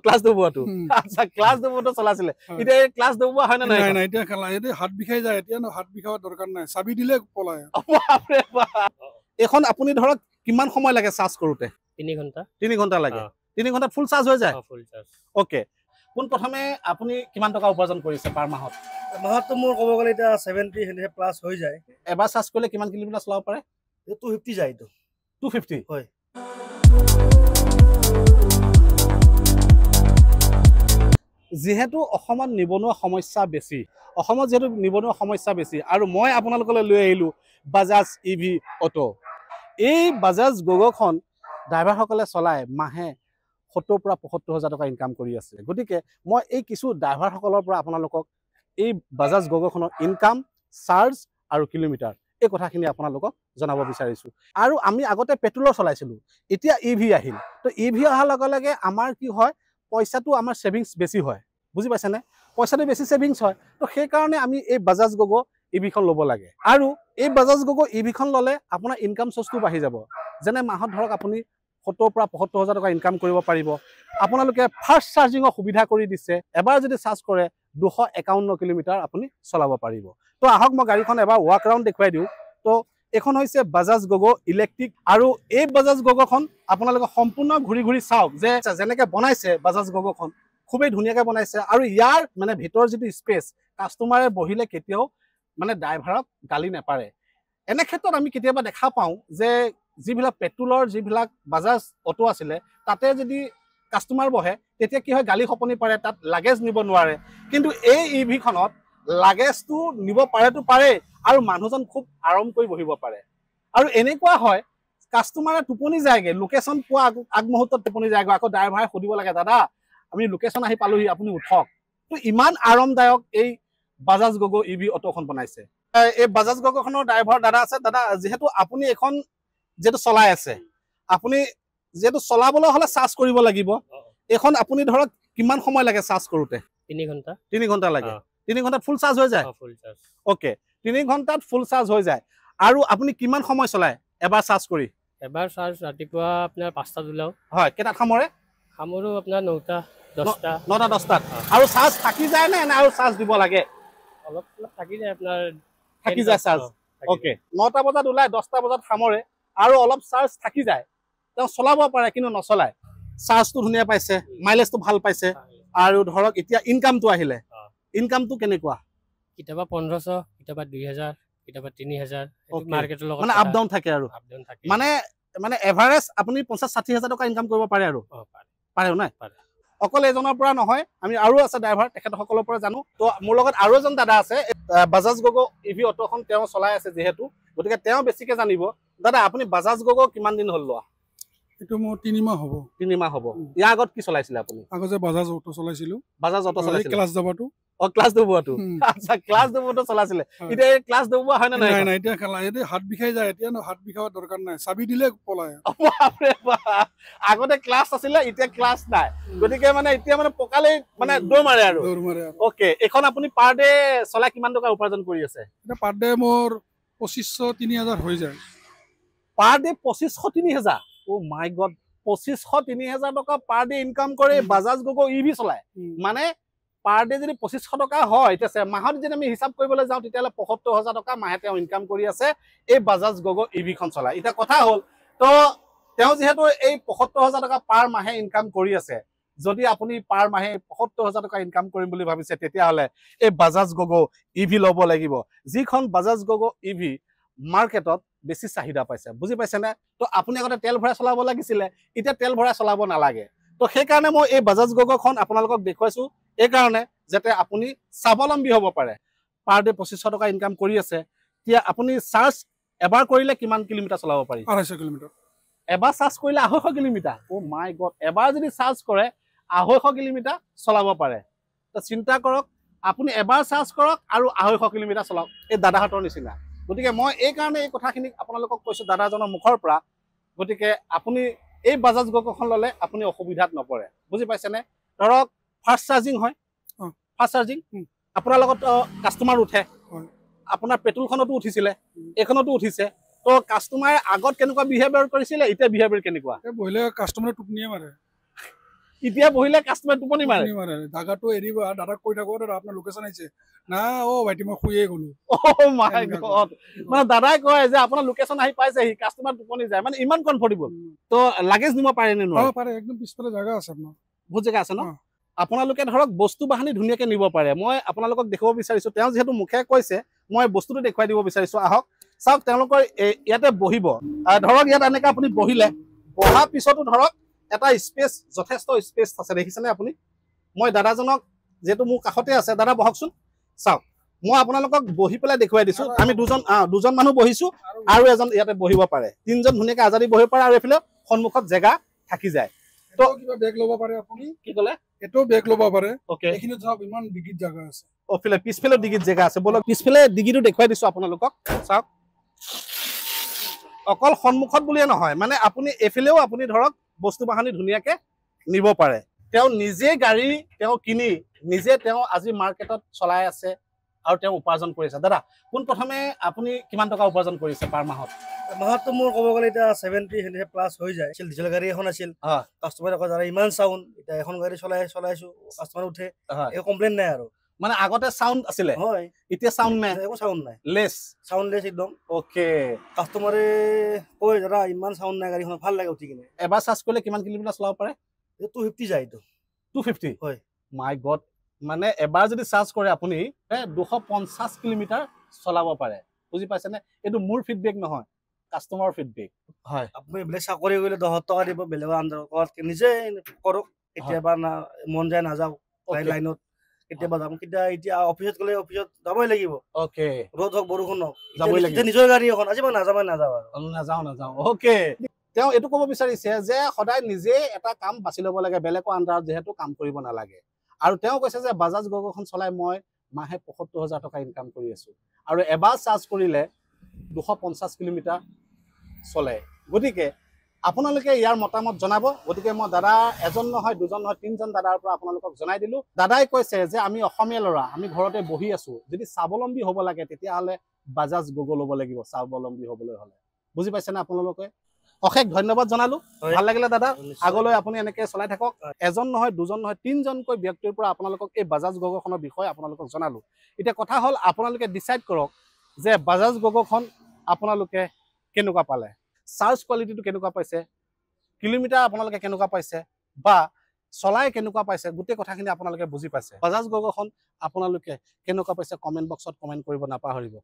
Class ডুবোৱাটো আচ্ছা class ডুবোৱাটো চলাইছিলে এতিয়া ক্লাছ ডুবোৱা হয় না নাই নাই নাই এতিয়া খেলা এতিয়া হাত বিষাই যায় এতিয়া হাত বিষাব দৰকাৰ নাই চাবি দিলে পলায় এখন আপুনি ধৰক কিমান সময় লাগে চাৰ্জ কৰোতে 3 ঘণ্টা লাগে 3 ঘণ্টাত ফুল চাৰ্জ হৈ যায় ফুল চাৰ্জ ওকে কোন প্ৰথমে আপুনি কিমান টকা উপাৰ্জন কৰিছে পাৰ মাহত মাহতটো মোৰ ক'ব গ'লে এতিয়া 70 প্লাস হৈ যায় এবাৰ চাৰ্জ কৰিলে কিমান কিলোমিটাৰ চলাব পাৰে 250 যায় 250 হয় যেহেতু অসমত নিবনুৱা সমস্যা বেছি আৰু মই আপোনালোকলৈ লৈ আহিলো বাজাজ ইভি অটো এই বাজাজ গগোখন ড্ৰাইভাৰসকলে চলাই মাহে 70 পৰা 75,000 টকা ইনকাম কৰি আছে গতিকে মই এই কিছু ড্ৰাইভাৰসকলৰ পৰা আপোনালোকক এই বাজাজ গগোখনৰ ইনকাম চাৰ্জ আৰু কিলোমিটাৰ এই কথাখিনি আপোনালোকক জনাব বিচাৰিছো আৰু আমি আগতে পেট্ৰলৰ চলাইছিলো এতিয়া ইভি আহিল তো ইভি অহাৰ লগে লগে আমাৰ কি হয় পইচাটো আমাৰ সেভিংস বেছি হয় বুজি পাইছেনে পইচাটো বেছি সেভিংস হয় তো সেই কাৰণে আমি এই বাজাজ গগো ইভিখন ল'ব লাগে আৰু এই বাজাজ গগো ইভিখন ল'লে আপোনাৰ ইনকাম সোৰ্সটো বাঢ়ি যাব যেনে মাহত ধৰক আপুনি 70 পৰা 75,000 টকা ইনকাম কৰিব পাৰিব আপোনালোকে ফাষ্ট চাৰ্জিংৰ সুবিধা কৰি দিছে এবাৰ যদি চাৰ্জ কৰে 251 কিলোমিটাৰ আপুনি চলাব পাৰিব তো আহক মই গাড়ীখন এবাৰ ৱাক ৰাউণ্ড দেখুৱাই দিওঁ তো এখন হৈছে বাজাজ গগো ইলেক্ট্ৰিক আৰু এই বাজাজ গগোখন আপোনালোকে সম্পূৰ্ণ ঘূৰি ঘূৰি চাওক যে যেনেকৈ বনাইছে বাজাজ গগোখন খুবেই ধুনীয়াকৈ বনাইছে আৰু ইয়াৰ মানে ভিতৰ যিটো স্পেচ কাষ্টমাৰে বহিলে কেতিয়াও মানে ড্ৰাইভাৰক গালি নাপাৰে এনে ক্ষেত্ৰত আমি কেতিয়াবা দেখা পাওঁ যে যিবিলাক পেট্ৰলৰ যিবিলাক বাজাজ অটো আছিলে তাতে যদি কাষ্টমাৰ বহে তেতিয়া কি হয় গালি খপনি পাৰে তাত লাগেজ নিব নোৱাৰে কিন্তু এই ইভিখনত লাগেজটো নিব পাৰেতো পাৰে আৰু মানুহজন খুব আৰাম কৰি বহিব পাৰে আৰু এনেকুৱা হয় কাষ্টমাৰে টোপনি যায়গে লোকেশ্যন পোৱা আগমুহূৰ্তত টোপনি যায়গৈ আকৌ ড্ৰাইভাৰে সুধিব লাগে দাদা আমি লোকেশ্যন আহি পালোহি আপুনি উঠক তো ইমান আৰামদায়ক এই বাজাজ গগো ইভি অটোখন বনাইছে এই বাজাজ গগোখনৰ ড্ৰাইভাৰ দাদা আছে দাদা যেহেতু আপুনি এখন যেটো চলাই আছে আপুনি যেটো চলাবলৈ হলে চাৰ্জ কৰিব লাগিব এখন আপুনি ধৰক কিমান সময় লাগে চাৰ্জ কৰোতে 3 ঘণ্টা লাগে 3 ঘণ্টাত ফুল চাৰ্জ হৈ যায় ফুল চাৰ্জ ওকে 3 ঘণ্টাত ফুল চাৰ্জ হৈ যায় আৰু আপুনি কিমান সময় চলায় এবাৰ চাৰ্জ কৰি এবাৰ চাৰ্জ ৰাতিপুৱা আপোনাৰ 5টাত ওলাও হয় কেটা খামৰে খামৰো আপোনাৰ 9টা 10টা 9টা 10টাত আৰু চাৰ্জ থাকি যায় নে আৰু চাৰ্জ দিব লাগে অলপ থাকি যায় আপোনাৰ থাকি যায় চাৰ্জ ওকে 9টা বজাত ওলাই 10টা বজাত খামৰে আৰু অলপ চাৰ্জ থাকি যায় তেওঁ চলাব পাৰে কিন্তু নচলায় চাৰ্জটো ধুনীয়া পাইছে মাইলেজটো ভাল পাইছে আৰু ধৰক এতিয়া ইনকামটো আহিলে ইনকামটো কেনেকুৱা কিতাবা 1500 কিতাবা 2000 কিতাবা 3000 মাৰ্কেটৰ লগত মানে আপ ডাউন থাকে আৰু মানে এভাৰেজ আপুনি 50-60,000 টকা ইনকাম কৰিব পাৰে আৰু পাৰে নাই অকল এজনৰ পৰা নহয় আমি আৰু আছে ড্ৰাইভাৰ তেখেতসকলৰ পৰা জানো তো মোৰ লগত আৰু এজন দাদা আছে বাজাজ গগো ইভি অটোখন তেওঁ চলাই আছে যেহেতু গতিকে তেওঁ বেছিকে জানিব দাদা আপুনি বাজাজ গগো কিমান দিন হ'ল লোৱা এটো মোৰ 3 মাহ হ'ব ইয়াৰ আগত কি চলাইছিলে আপুনি আগতে বাজাজ অটো চলাইছিলো ক্লাছ ডুবোৱাটো ক্লাছ ডুবোৱাটো আচ্ছা ক্লাছ ডুবোৱাটো চলাইছিলে এতিয়া ক্লাছ ডুবোৱা হয় না নাই নাই এতিয়া খেলা এতিয়া হাত বিষাই যায় এতিয়া হাত বিষাব দৰকাৰ নাই চাবি দিলে পলায় আগতে ক্লাছ আছিলে এতিয়া ক্লাছ নাই গতিকে মানে এতিয়া মানে পকালে মানে দৌৰ মাৰে আৰু ওকে এখন আপুনি পাৰ ডে চলাই কিমান টকা উপাৰ্জন কৰি আছে এটা পাৰ ডে মোৰ 2500-3000 হৈ যায় পাৰ ডে 2500-3000 ও মাই গড 2500-3000 টকা পাৰ ডে ইনকাম কৰে বাজাজ গগো ইভি চলায় মানে পাৰ ডে যদি 2500 টকা হয় এতিয়া মাহত যদি আমি হিচাপ কৰিবলৈ যাওঁ তেতিয়ালে 75000 টকা মাহে তেওঁ ইনকাম কৰি আছে এই বাজাজ গগো ইভিখন চলাই এটা কথা হ'ল তো তেওঁ যেহেতু এই 75000 টকা পাৰ মাহে ইনকাম কৰি আছে যদি আপুনি পাৰ মাহে 75000 টকা ইনকাম কৰিম বুলি ভাবিছে তেতিয়াহলে এই বাজাজ গগো ইভি ল'ব লাগিব যিখন বাজাজ গগো ইভি মাৰ্কেটত বেছি চাহিদা পাইছে বুজি পাইছে না তো আপুনি আগতে তেল ভৰাই চলাব লাগিছিল এতিয়া তেল ভৰাই চলাব নালাগে তো সেই কাৰণে মই এই বাজাজ গগোখন আপোনালোকক দেখুৱাইছো এই কাৰণে যাতে আপুনি স্বাৱলম্বী হ'ব পাৰে পাৰ ডে 2500 টকা ইনকাম কৰি আছে এতিয়া আপুনি চাৰ্জ এবাৰ কৰিলে কিমান কিলোমিটাৰ চলাব পাৰি 250 কিলোমিটাৰ এবাৰ চাৰ্জ কৰিলে 250 কিলোমিটাৰ ও মাই গড এবাৰ যদি চাৰ্জ কৰে 250 কিলোমিটাৰ চলাব পাৰে তো চিন্তা কৰক আপুনি এবাৰ চাৰ্জ কৰক আৰু 250 কিলোমিটাৰ চলাওক এই দাদাহঁতৰ নিচিনা গতিকে মই এই কাৰণে এই কথাখিনি আপোনালোকক কৈছো দাদাজনৰ মুখৰ পৰা গতিকে আপুনি এই বাজাজ গগোখন ললে আপুনি অসুবিধাত নপৰে বুজি পাইছেনে ধৰক ফাষ্ট চাৰ্জিং হয় ফাষ্ট চাৰ্জিং আপোনাৰ লগত কাষ্টমাৰ উঠে আপোনাৰ পেট্ৰলখনতো উঠিছিলে এখনতো উঠিছে তো কাষ্টমাৰে আগত কেনেকুৱা বিহেভিয়াৰ কৰিছিলে এতিয়া বিহেভিয়াৰ কেনেকুৱা বহিলে কাষ্টমাৰে টোপনিয়ে মাৰে এতিয়া বহিলে কাষ্টমাৰ টোপনি মাৰে টোপনি মাৰে জাগাটো এৰিব আৰু দাদাক কৈ থাকো দাদা আপোনাৰ লোকেশ্যন আহিছে না ভাইটি মই শুয়ে গ'লো অ' মাই এনেকুৱা গড মানে দাদাই কয় যে আপোনাৰ লোকেশ্যন আহি পাইছেহি কাষ্টমাৰ টোপনি যায় মানে ইমান কমফৰ্টেবল তো লাগেজ নিব পাৰে নে নোৱাৰে পাৰে একদম পিছফালে জাগা আছে আপোনাৰ বহুত জেগা আছে ন অ। আপোনালোকে ধৰক বস্তু বাহানি ধুনীয়াকে নিব পাৰে মই আপোনালোকক দেখুৱাব বিচাৰিছো তেওঁ যিহেতু মুখে কৈছে মই বস্তুটো দেখুৱাই দিব বিচাৰিছো আহক চাওক তেওঁলোকৰ ইয়াতে বহিব ধৰক ইয়াত এনেকে আপুনি বহিলে বহা পিছতো ধৰক এটা স্পেচ যথেষ্ট স্পেচ আছে দেখিছেনে আপুনি মই দাদাজনক যিহেতু মোৰ কাষতে আছে দাদা বহকচোন চাওক মই আপোনালোকক বহি পেলাই দেখুৱাই দিছো আমি দুজন মানুহ বহিছো আৰু এজন ইয়াতে বহিব পাৰে তিনজন ধুনীয়াকে আজাদি বহিব পাৰে আৰু এইফালে সন্মুখত জেগা থাকি যায় তো কিবা বেগ ল'ব পাৰে আপুনি কি ক'লে এটো বেগ ল'ব পাৰে অ'কে এইখিনি চাওক ইমান ডিগিত জাগা আছে অফিলে পিছফালে ডিগিত জেগা আছে বলক পিছফালে ডিগিটো দেখুৱাই দিছো আপোনালোকক চাওক অকল সন্মুখত বুলিয়ে নহয় মানে আপুনি এফালেও আপুনি ধৰক বস্তু বাহানি ধুনীয়াকে নিব পাৰে তেওঁ নিজে গাড়ী তেওঁ কিনি নিজে তেওঁ আজি মাৰ্কেটত চলাই আছে আৰু তেওঁ উপাৰ্জন কৰিছে দাদা পোন প্ৰথমে আপুনি কিমান টকা উপাৰ্জন কৰিছে পাৰ মাহত মাহতটো মোৰ ক'ব গ'লে এতিয়া 70 প্লাছ হৈ যায় ডিজেল গাড়ী এখন আছিল হয় কাষ্টমাৰে কয় দাদা ইমান চাউণ্ড এতিয়া এখন গাড়ী চলাইছো কাষ্টমাৰ উঠে হয় একো কমপ্লেইন নাই আৰু মানে আগতে সাউন্ড আছিলে হয় এতিয়া সাউন্ড নাই একো চাউণ্ড নাই লেছ চাউণ্ডলেছ একদম ওকে কাষ্টমাৰে কয় দাদা ইমান চাউণ্ড নাই গাড়ীখন ভাল লাগে উঠি কিনে এবাৰ চাৰ্জ কৰিলে কিমান কিলোমিটাৰ চলাব পাৰে 250 যায় এইটো 250 হয় মাই গড মানে এবাৰ যদি চাৰ্জ কৰে আপুনি 250 কিলোমিটাৰ চলাব পাৰে বুজি পাইছেনে এইটো মোৰ ফিডবেক নহয় কাষ্টমাৰৰ ফিডবেক হয় আপুনি বেলেগ চাকৰি কৰিলে 10 টকা দিব বেলেগৰ আণ্ডাৰত নিজে কৰক কেতিয়াবা মন যায় নাযাওঁ লাইনত কেতিয়াবা যাম এতিয়া অফিচত গ'লে অফিচত যাবই লাগিব ওকে ৰ'দ হওক বৰষুণ হওক যাবই লাগিব নিজৰ গাড়ী এখন আজি মই নাযাওঁ আৰু নাযাওঁ ওকে তেওঁ এইটো ক'ব বিচাৰিছে যে সদায় নিজে এটা কাম বাছি ল'ব লাগে বেলেগৰ আণ্ডাৰত যিহেতু কাম কৰিব নালাগে আৰু তেওঁ কৈছে যে বাজাজ গগখন চলাই মই মাহে ৭৫,০০০ টকা ইনকাম কৰি আছো আৰু এবাৰ চাৰ্জ কৰিলে 250 কিলোমিটাৰ চলে গতিকে আপোনালোকে ইয়াৰ মতামত জনাব গতিকে মই দাদা এজন নহয় দুজন নহয় তিনজন দাদাৰ পৰা আপোনালোকক জনাই দিলো দাদাই কৈছে যে আমি অসমীয়া ল'ৰা আমি ঘৰতে বহি আছো যদি স্বাৱলম্বী হ'ব লাগে তেতিয়াহ'লে বাজাজ গগ ল'ব লাগিব স্বাৱলম্বী হ'বলৈ হ'লে বুজি পাইছেনে আপোনালোকে অশেষ ধন্যবাদ জনালো ভাল লাগিলে দাদা আগলৈ আপুনি এনেকৈ চলাই থাকক এজন নহয় দুজন নহয় তিনজনকৈ ব্যক্তিৰ পৰা আপোনালোকক এই বাজাজ গগখনৰ বিষয়ে আপোনালোকক জনালো এতিয়া কথা হ'ল আপোনালোকে ডিচাইড কৰক যে বাজাজ গগখন আপোনালোকে কেনেকুৱা পালে চাৰ্জ কোৱালিটিটো কেনেকুৱা পাইছে কিলোমিটাৰ আপোনালোকে কেনেকুৱা পাইছে বা চলাই কেনেকুৱা পাইছে গোটেই কথাখিনি আপোনালোকে বুজি পাইছে বাজাজ গগখন আপোনালোকে কেনেকুৱা পাইছে কমেণ্ট বক্সত কমেণ্ট কৰিব নাপাহৰিব